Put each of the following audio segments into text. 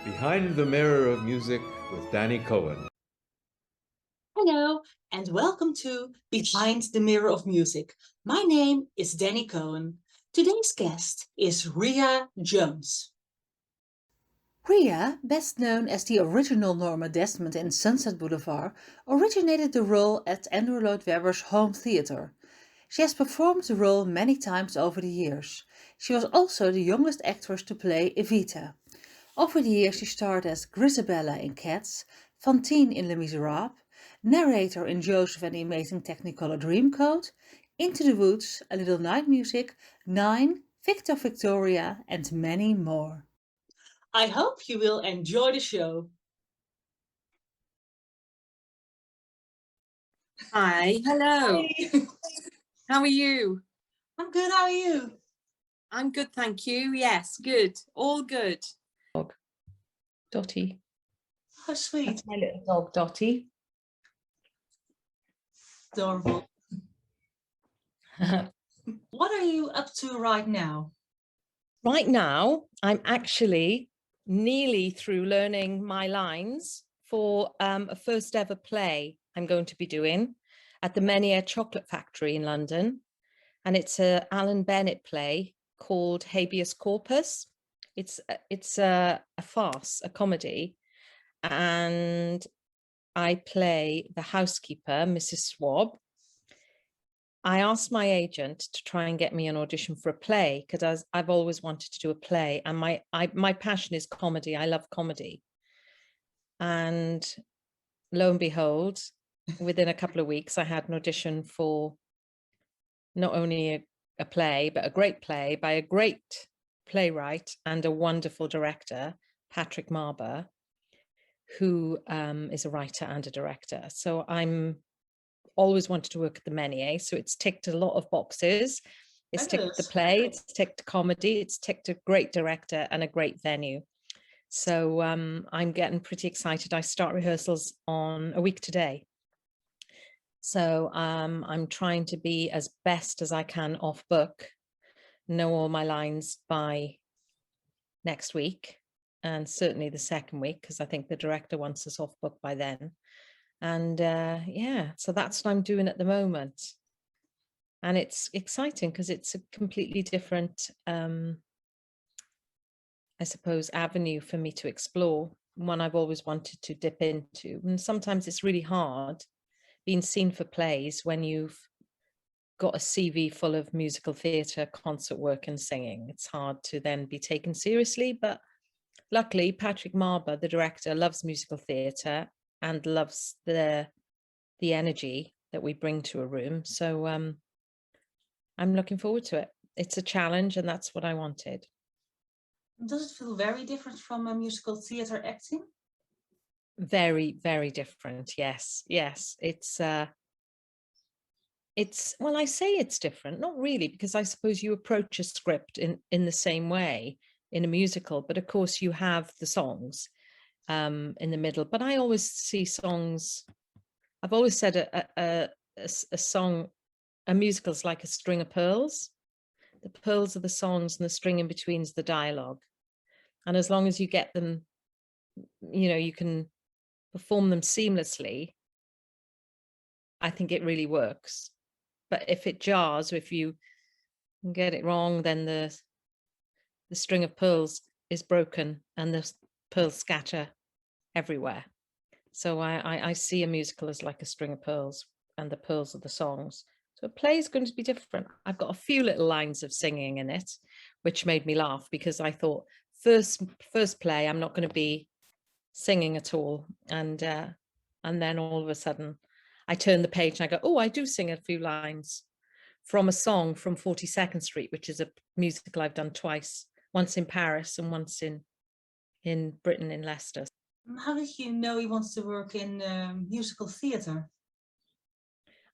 Behind the Mirror of Music with Danny Cohen. Hello, and welcome to Behind the Mirror of Music. My name is Danny Cohen. Today's guest is Ria Jones. Ria, best known as the original Norma Desmond in Sunset Boulevard, originated the role at Andrew Lloyd Webber's home theatre. She has performed the role many times over the years. She was also the youngest actress to play Evita. Over the years she starred as Grizabella in Cats, Fantine in Les Misérables, narrator in Joseph and the Amazing Technicolour Dreamcoat, Into the Woods, A Little Night Music, Nine, Victor Victoria, and many more. I hope you will enjoy the show. Hi, hello. Hi. How are you? I'm good, how are you? I'm good, thank you. Yes, good. All good. Dottie. How sweet. That's my little dog, Dottie. Adorable. What are you up to right now? Right now, I'm actually nearly through learning my lines for a first ever play I'm going to be doing at the Menhir Chocolate Factory in London. And it's a Alan Bennett play called Habeas Corpus. It's a farce, a comedy. And I play the housekeeper, Mrs. Swab. I asked my agent to try and get me an audition for a play because I've always wanted to do a play, and my passion is comedy. I love comedy. And lo and behold, within a couple of weeks, I had an audition for not only a play, but a great play by a great playwright and a wonderful director, Patrick Marber, who is a writer and a director. So I'm always wanted to work at the Menhir, so it's ticked a lot of boxes. It's ticked the play, it's ticked comedy, it's ticked a great director and a great venue. So I'm getting pretty excited. I start rehearsals on a week today. So I'm trying to be as best as I can off book, know all my lines by next week, and certainly the second week, because I think the director wants us off book by then. And yeah, so that's what I'm doing at the moment. And it's exciting because it's a completely different, I suppose, avenue for me to explore, one I've always wanted to dip into. And sometimes it's really hard being seen for plays when you've got a CV full of musical theatre, concert work and singing. It's hard to then be taken seriously. But luckily, Patrick Marber, the director, loves musical theatre and loves the energy that we bring to a room. So I'm looking forward to it. It's a challenge, and that's what I wanted. Does it feel very different from a musical theatre acting? Very, very different. Yes, yes. It's well, I say it's different, not really, because I suppose you approach a script in the same way in a musical, but of course you have the songs in the middle. But I always see songs, I've always said a song, a musical is like a string of pearls. The pearls are the songs and the string in between is the dialogue. And as long as you get them, you know, you can perform them seamlessly, I think it really works. But if it jars, or if you get it wrong, then the string of pearls is broken and the pearls scatter everywhere. So I see a musical as like a string of pearls, and the pearls are the songs. So a play is going to be different. I've got a few little lines of singing in it, which made me laugh because I thought first play, I'm not going to be singing at all. And then all of a sudden I turn the page and I go, oh, I do sing a few lines from a song from 42nd Street, which is a musical I've done twice, once in Paris and once in Britain, in Leicester. How did you know you wanted to work in musical theatre?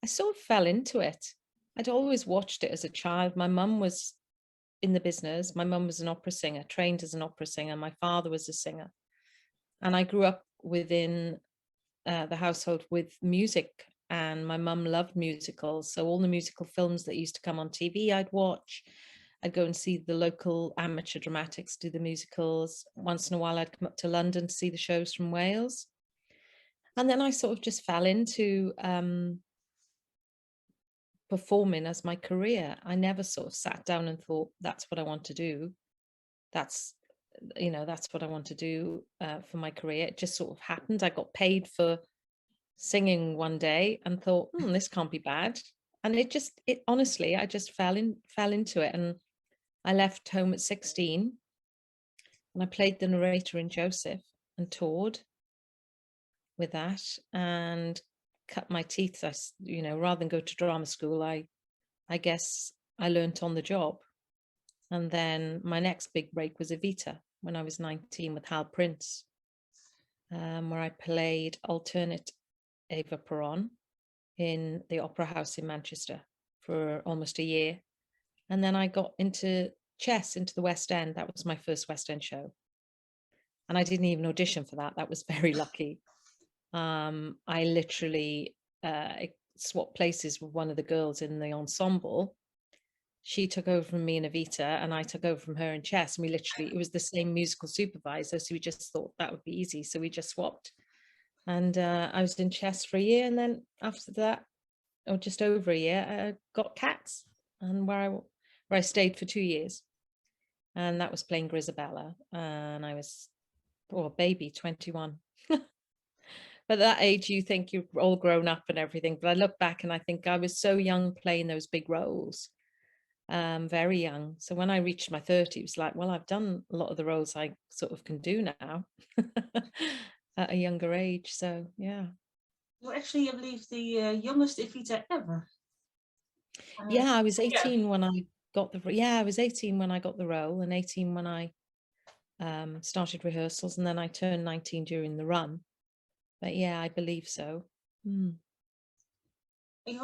I sort of fell into it. I'd always watched it as a child. My mum was in the business. My mum was an opera singer, trained as an opera singer. My father was a singer. And I grew up within the household with music, and my mum loved musicals. So all the musical films that used to come on TV, I'd watch. I'd go and see the local amateur dramatics do the musicals. Once in a while I'd come up to London to see the shows from Wales. And then I sort of just fell into performing as my career. I never sort of sat down and thought, that's what I want to do. That's what I want to do for my career. It just sort of happened. I got paid for singing one day and thought, this can't be bad. And it honestly, I just fell into it. And I left home at 16 and I played the narrator in Joseph and toured with that and cut my teeth. Rather than go to drama school, I guess I learnt on the job. And then my next big break was Evita when I was 19 with Hal Prince, where I played alternate Eva Peron in the Opera House in Manchester for almost a year. And then I got into chess, into the West End. That was my first West End show. And I didn't even audition for that. That was very lucky. I literally swapped places with one of the girls in the ensemble. She took over from me in Evita and I took over from her in chess. And it was the same musical supervisor. So we just thought that would be easy. So we just swapped. And I was in chess for a year. And then after that, or just over a year, I got Cats, and where I stayed for 2 years. And that was playing Grizabella. And I was, baby, 21. But at that age, you think you're all grown up and everything. But I look back and I think I was so young playing those big roles, very young. So when I reached my 30s, it was like, well, I've done a lot of the roles I sort of can do now at a younger age. So, yeah. You're actually, I believe, the youngest Evita ever. Yeah, I was 18 when I got I was 18 when I got the role, and 18 when I started rehearsals, and then I turned 19 during the run. But yeah, I believe so. You're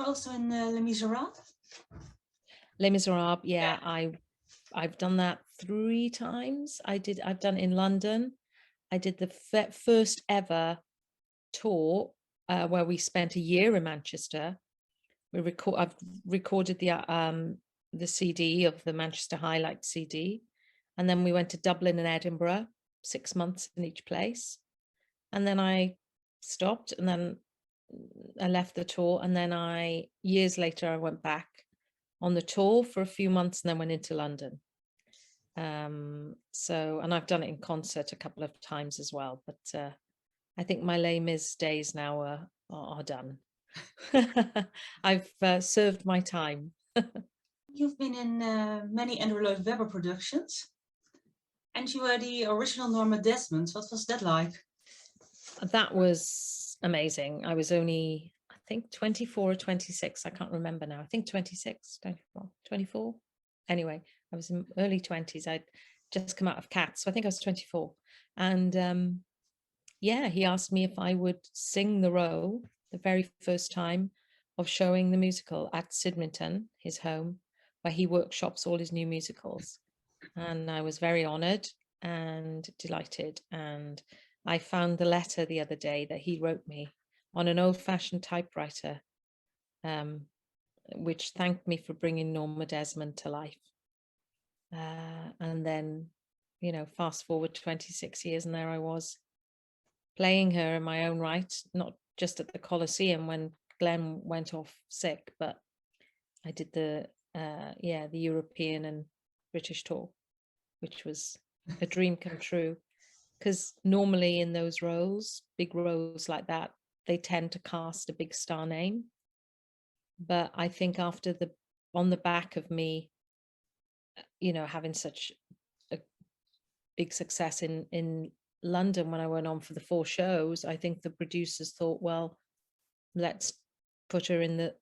also in Les Misérables? Les Misérables, yeah. I've done that 3 times. I've done it in London. I did the first ever tour where we spent a year in Manchester. I've recorded the CD of the Manchester Highlight CD, and then we went to Dublin and Edinburgh, 6 months in each place, and then I stopped, and then I left the tour, and then years later I went back on the tour for a few months and then went into London. And I've done it in concert a couple of times as well, but I think my Les Mis days now are done. I've served my time. You've been in many Andrew Lloyd Webber productions, and you were the original Norma Desmond. What was that like? That was amazing. I was only, I think, 24 or 26. I can't remember now. I think 26, 24. Anyway, I was in early 20s. I'd just come out of Cats, so I think I was 24. And yeah, he asked me if I would sing the role the very first time of showing the musical at Sydmonton, his home, where he workshops all his new musicals. And I was very honoured and delighted. And I found the letter the other day that he wrote me on an old-fashioned typewriter, which thanked me for bringing Norma Desmond to life. And then, fast forward 26 years, and there I was playing her in my own right, not just at the Coliseum when Glenn went off sick, but I did the European and British tour, which was a dream come true. Because normally in those roles, big roles like that, they tend to cast a big star name. But I think on the back of me, having such a big success in London when I went on for the 4 shows, I think the producers thought, well, let's put her in the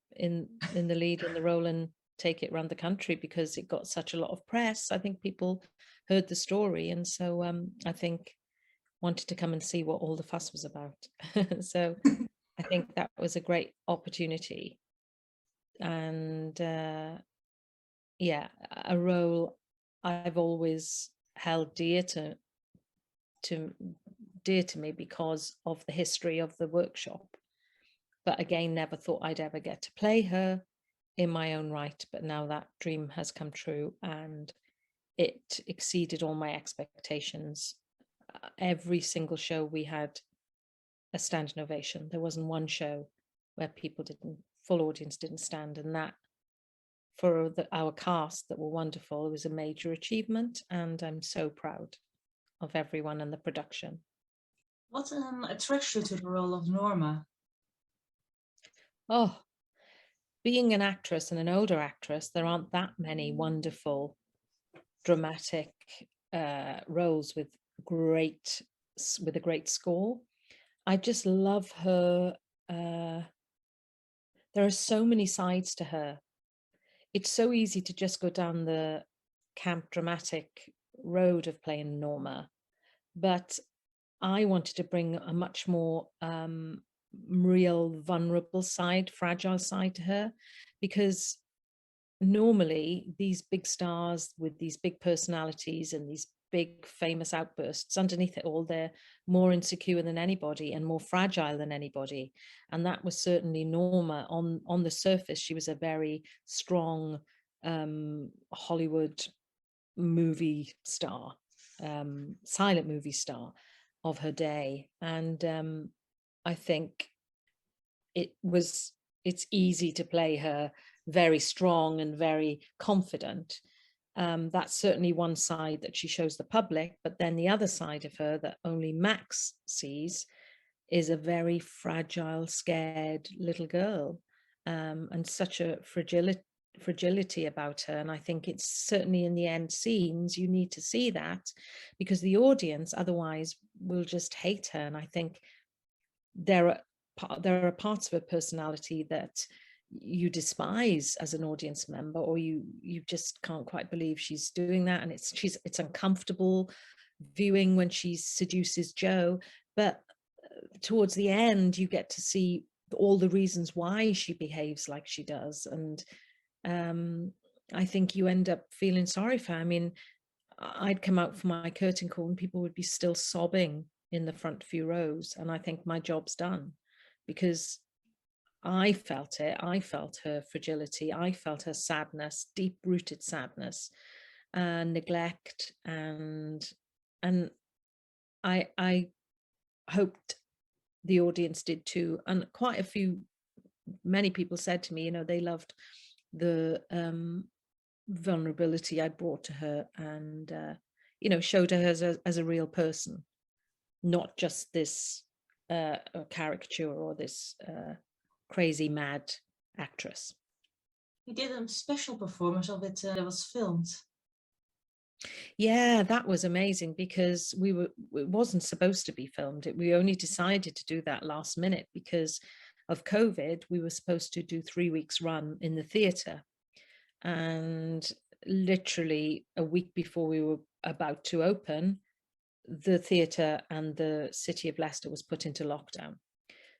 lead in the role and take it around the country, because it got such a lot of press. I think people heard the story, and so I think wanted to come and see what all the fuss was about. So I think that was a great opportunity, and yeah, a role I've always held dear to me because of the history of the workshop, but again never thought I'd ever get to play her. in my own right, but now that dream has come true and it exceeded all my expectations. Every single show we had a standing ovation. There wasn't one show where full audience didn't stand, and that for our cast that were wonderful, it was a major achievement, and I'm so proud of everyone in the production. What attracts you to the role of Norma? Oh, being an actress and an older actress, there aren't that many wonderful, dramatic roles with a great score. I just love her. There are so many sides to her. It's so easy to just go down the camp dramatic road of playing Norma, but I wanted to bring a much more real, vulnerable side, fragile side to her, because normally these big stars with these big personalities and these big famous outbursts, underneath it all, they're more insecure than anybody and more fragile than anybody. And that was certainly Norma. On the surface, she was a very strong Hollywood movie star, silent movie star of her day. And I think it's easy to play her very strong and very confident. That's certainly one side that she shows the public, but then the other side of her that only Max sees is a very fragile, scared little girl, and such a fragility about her. And I think it's certainly in the end scenes you need to see that, because the audience otherwise will just hate her. And I think there are parts of her personality that you despise as an audience member, or you just can't quite believe she's doing that, and it's uncomfortable viewing when she seduces Joe. But towards the end you get to see all the reasons why she behaves like she does, and I think you end up feeling sorry for her. I mean, I'd come out for my curtain call and people would be still sobbing in the front few rows, and I think my job's done, because I felt it. I felt her fragility. I felt her sadness, deep-rooted sadness, and neglect, and I hoped the audience did too. And many people said to me, they loved the vulnerability I brought to her, and showed her as a real person, not just this caricature or this crazy mad actress. You did a special performance of it that was filmed. Yeah, that was amazing, because it wasn't supposed to be filmed. We only decided to do that last minute because of COVID. We were supposed to do 3 weeks run in the theatre, and literally a week before we were about to open, the theatre and the city of Leicester was put into lockdown.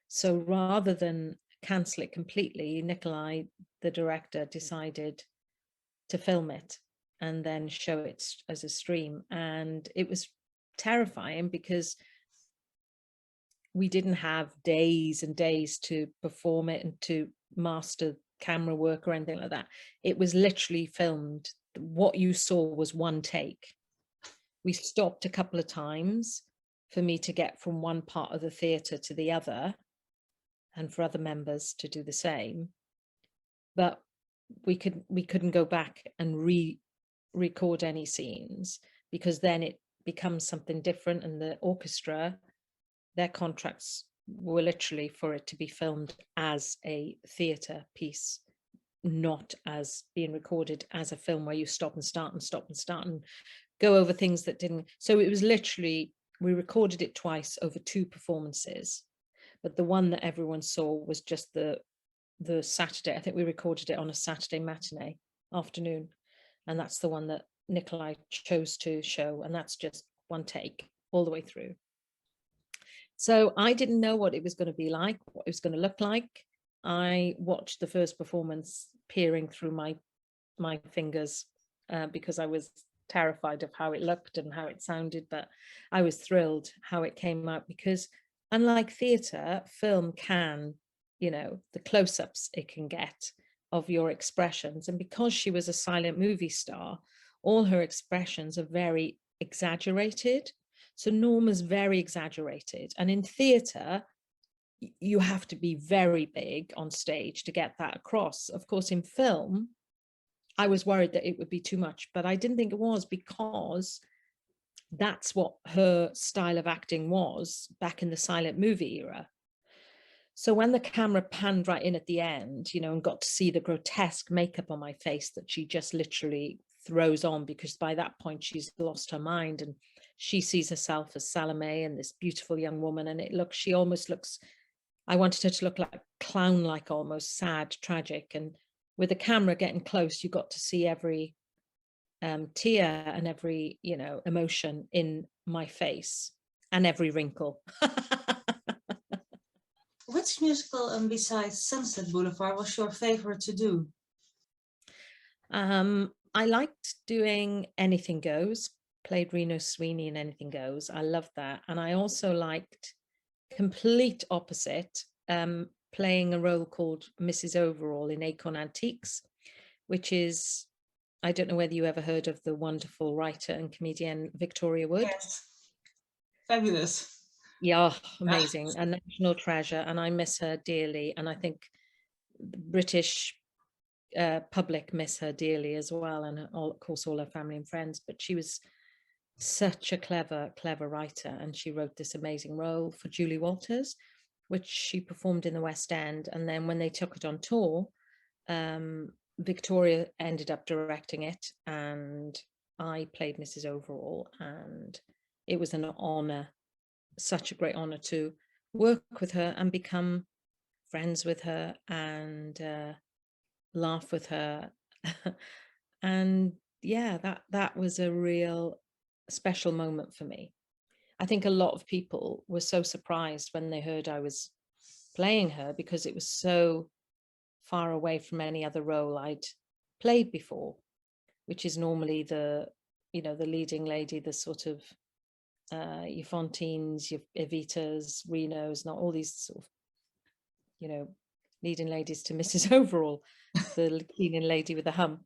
So rather than cancel it completely, Nikolai, the director, decided to film it and then show it as a stream. And it was terrifying because we didn't have days and days to perform it and to master camera work or anything like that. It was literally filmed. What you saw was one take. We stopped a couple of times for me to get from one part of the theatre to the other, and for other members to do the same. But we couldn't go back and re-record any scenes, because then it becomes something different, and the orchestra, their contracts were literally for it to be filmed as a theatre piece, not as being recorded as a film where you stop and start and stop and start and go over things that didn't. So it was literally, we recorded it twice over 2 performances, but the one that everyone saw was just the Saturday. I think we recorded it on a Saturday matinee afternoon, and that's the one that Nikolai chose to show, and that's just one take all the way through. So I didn't know what it was going to be like, what it was going to look like. I watched the first performance peering through my fingers because I was terrified of how it looked and how it sounded, but I was thrilled how it came out, because unlike theatre, film can, the close-ups it can get of your expressions. And because she was a silent movie star, all her expressions are very exaggerated. So Norma's very exaggerated. And in theatre, you have to be very big on stage to get that across. Of course, in film, I was worried that it would be too much, but I didn't think it was, because that's what her style of acting was back in the silent movie era. So when the camera panned right in at the end, you know, and got to see the grotesque makeup on my face that she just literally throws on, because by that point she's lost her mind and she sees herself as Salome and this beautiful young woman, and she almost looks, I wanted her to look like clown-like, almost sad, tragic. And with the camera getting close, you got to see every tear and every, you know, emotion in my face and every wrinkle. Which musical besides Sunset Boulevard was your favorite to do? I liked doing Anything Goes, played Reno Sweeney in Anything Goes. I loved that. And I also liked, complete opposite, playing a role called Mrs. Overall in Acorn Antiques, which is, I don't know whether you ever heard of the wonderful writer and comedian Victoria Wood. Yes, fabulous. Yeah, amazing, a national treasure, and I miss her dearly. And I think the British public miss her dearly as well, and of course all her family and friends. But she was such a clever writer, and she wrote this amazing role for Julie Walters, which she performed in the West End. And then when they took it on tour, Victoria ended up directing it, and I played Mrs. Overall, and it was an honor, such a great honor to work with her and become friends with her and laugh with her. And yeah, that was a real special moment for me. I think a lot of people were so surprised when they heard I was playing her, because it was so far away from any other role I'd played before, which is normally the, you know, the leading lady, the sort of your Fantines, your Evitas, Renos, not all these sort of, you know, leading ladies to Mrs. Overall, the cleaning lady with a hump.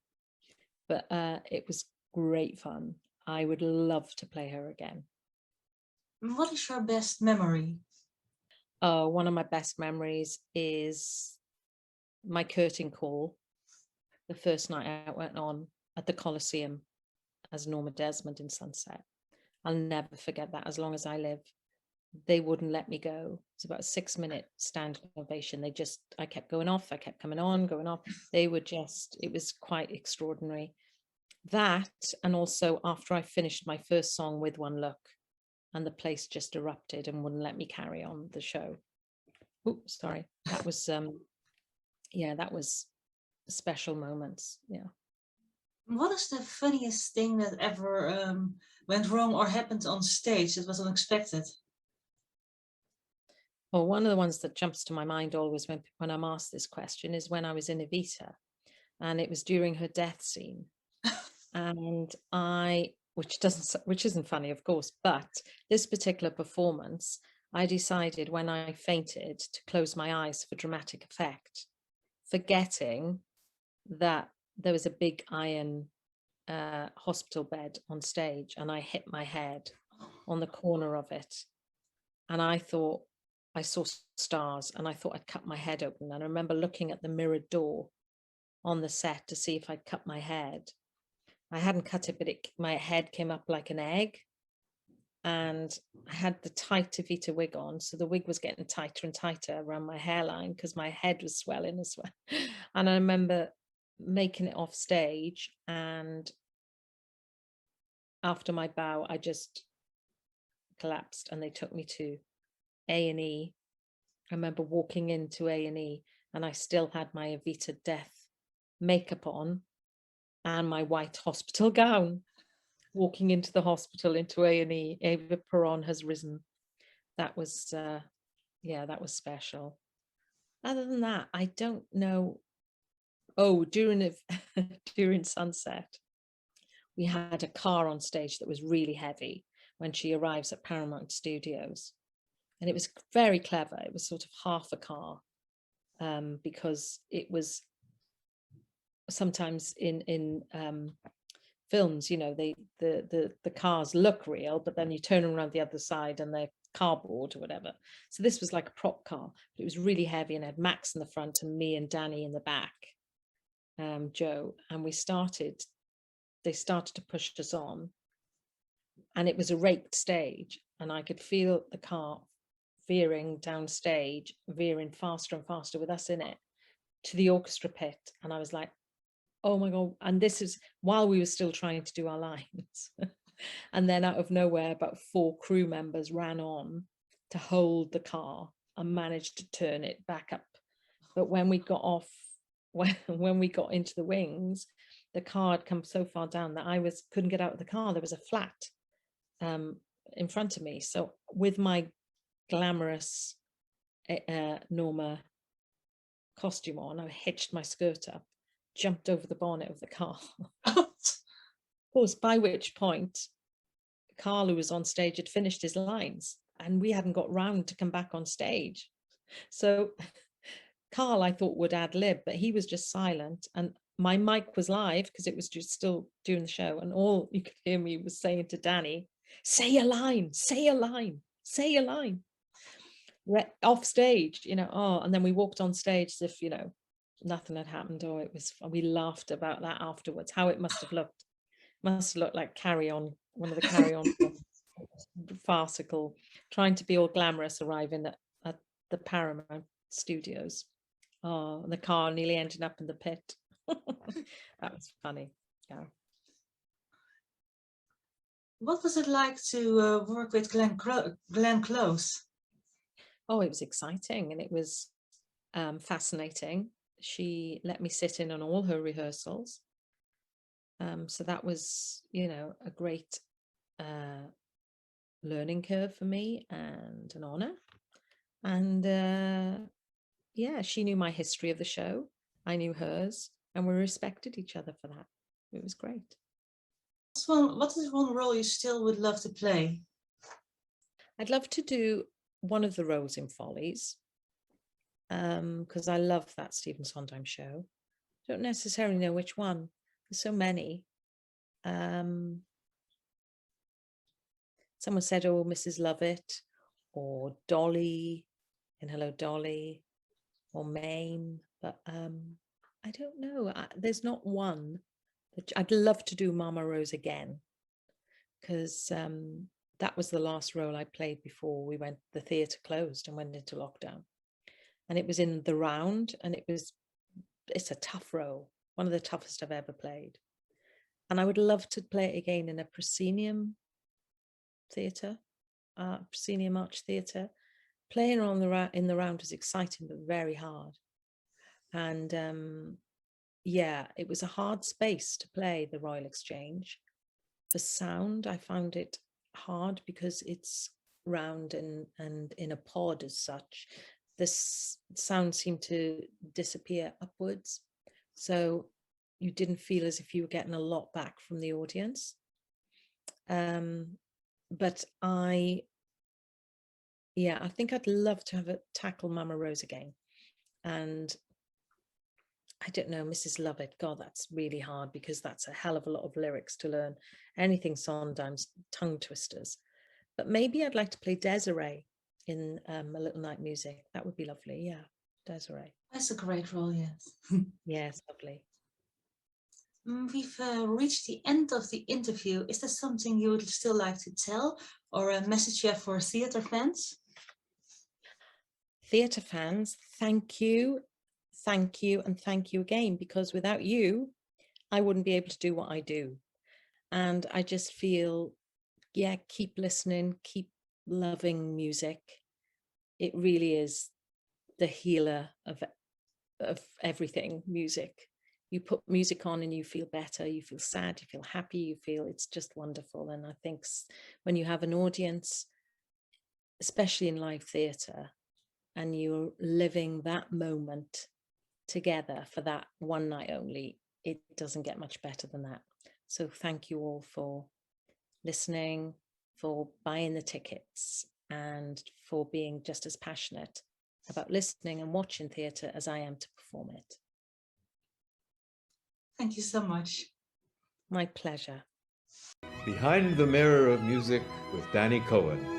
But it was great fun. I would love to play her again. What is your best memory? One of my best memories is my curtain call, the first night I went on at the Coliseum as Norma Desmond in Sunset. I'll never forget that as long as I live. They wouldn't let me go. It's about a 6-minute standing ovation. I kept going off, I kept coming on, going off. They were just, it was quite extraordinary. That, and also after I finished my first song, With One Look, and the place just erupted and wouldn't let me carry on the show. Oh, sorry. That was, yeah, that was special moments. Yeah. What is the funniest thing that ever went wrong or happened on stage that was unexpected? Well, one of the ones that jumps to my mind always when I'm asked this question is when I was in Evita, and it was during her death scene. And which isn't funny, of course, but this particular performance, I decided when I fainted to close my eyes for dramatic effect, forgetting that there was a big iron hospital bed on stage, and I hit my head on the corner of it. And I thought I saw stars, and I thought I'd cut my head open. And I remember looking at the mirrored door on the set to see if I'd cut my head. I hadn't cut it, but my head came up like an egg. And I had the tight Evita wig on, so the wig was getting tighter and tighter around my hairline because my head was swelling as well. And I remember making it off stage, and after my bow, I just collapsed, and they took me to A&E. I remember walking into A&E, and I still had my Evita death makeup on and my white hospital gown, walking into the hospital, into A&E. Eva Peron has risen. That was, yeah, that was special. Other than that, I don't know. Oh, during Sunset, we had a car on stage that was really heavy when she arrives at Paramount Studios. And it was very clever. It was sort of half a car, because it was sometimes in films, you know, the cars look real, but then you turn around the other side and they're cardboard or whatever. So this was like a prop car, but it was really heavy and had Max in the front and me and Danny in the back, Joe, and they started to push us on, and it was a raked stage, and I could feel the car veering downstage, veering faster and faster with us in it to the orchestra pit. And I was like, oh my God. And this is while we were still trying to do our lines. And then out of nowhere, about 4 crew members ran on to hold the car and managed to turn it back up. But when we got off, when we got into the wings, the car had come so far down that I couldn't get out of the car. There was a flat in front of me. So with my glamorous Norma costume on, I hitched my skirt up, jumped over the bonnet of the car. Of course, by which point Carl, who was on stage, had finished his lines and we hadn't got round to come back on stage. So Carl, I thought, would ad lib, but he was just silent, and my mic was live because it was just still doing the show, and all you could hear me was saying to Danny, say a line, say a line, say a line. Off stage, you know. Oh, and then we walked on stage as if, you know, nothing had happened. Or it was, we laughed about that afterwards, how it must have looked. Must have looked like Carry On, one of the Carry On farcical, trying to be all glamorous, arriving at the Paramount Studios. Oh, and the car nearly ended up in the pit. That was funny. Yeah. What was it like to work with Glenn Close? Oh, it was exciting, and it was fascinating. She let me sit in on all her rehearsals. So that was, you know, a great learning curve for me and an honor. And yeah, she knew my history of the show. I knew hers, and we respected each other for that. It was great. What is one role you still would love to play? I'd love to do one of the roles in Follies, because I love that Stephen Sondheim show. Don't necessarily know which one. There's so many. Someone said, oh, Mrs. Lovett, or Dolly in Hello, Dolly, or Mame, but I don't know. There's not one. I'd love to do Mama Rose again, because that was the last role I played before the theatre closed and went into lockdown. And it was in The Round, and it's a tough role, one of the toughest I've ever played. And I would love to play it again in a proscenium theatre, proscenium arch theatre. Playing in The Round was exciting, but very hard. And yeah, it was a hard space to play, the Royal Exchange. The sound, I found it hard because it's round and in a pod as such. This sound seemed to disappear upwards. So you didn't feel as if you were getting a lot back from the audience. But I think I'd love to tackle Mama Rose again. And I don't know, Mrs. Lovett, God, that's really hard because that's a hell of a lot of lyrics to learn. Anything Sondheim's tongue twisters. But maybe I'd like to play Desiree in A Little Night Music. That would be lovely. Yeah, Desiree. That's a great role, yes. Yes, lovely. We've reached the end of the interview. Is there something you would still like to tell, or a message you have for theatre fans? Theatre fans, thank you, and thank you again, because without you, I wouldn't be able to do what I do. And I just feel, yeah, keep listening, keep loving music. It really is the healer of everything, music. You put music on and you feel better, you feel sad, you feel happy, you feel it's just wonderful. And I think when you have an audience, especially in live theatre, and you're living that moment together for that one night only, it doesn't get much better than that. So thank you all for listening, for buying the tickets, and for being just as passionate about listening and watching theatre as I am to perform it. Thank you so much. My pleasure. Behind the Mirror of Music with Danny Cohen.